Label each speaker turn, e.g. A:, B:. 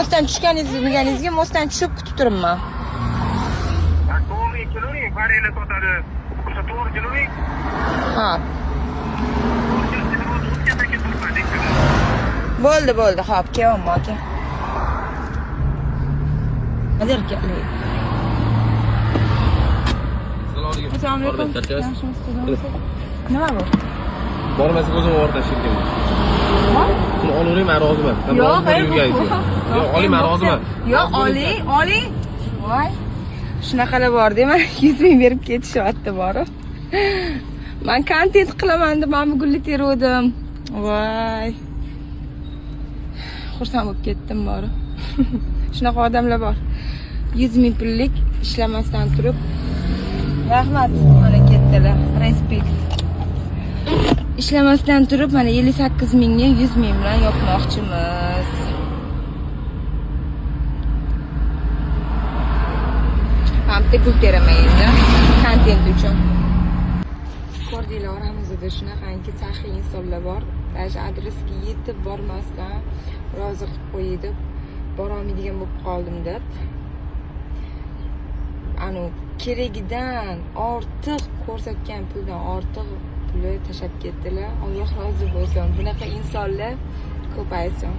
A: Mostdan tushganingizga mostdan tushib kutib turibman.
B: To'g'ri kilometr barela sotadi. O'sha to'g'ri kilometr.
A: Ha. Bo'ldi, xo'p, kelyapman aka. Hozir kelay. Assalomu alaykum. Nima bu?
C: Bormasa o'zim o'rta shirkim. Shuni olavering, men roziman.
A: Yo'q,
C: yo'q, oling, men roziman.
A: Yo'q, oling. Voy. Shunaqalar bor dema, 100 ming berib ketishyapti borib. Men kontent qilaman deb mana bu gulni teruvdim. Voy. Xursand bo'lib ketdim borib. Shunaqa odamlar bor. 100 ming pullik ishlamasdan turib. Rahmat, mana ketdilar. Respekt. Ishlamasdan turib mana 58 mingga 100 ming bilan yopmoqchimiz. Hamda pul teraman endi kontent uchun. Ko'rdinglar, oramizda shunaqangi saxiy insonlar bor. Даже adresga yetib bormasdan rozi qilib qo'ydi. Bora olmaydigan bo'lib qoldim deb. Keragidan ortiq ko'rsatgan puldan ortiq pulni tashlab ketdilar. Alloh rozi bo'lsin. Bunaqa insonlar ko'paysin.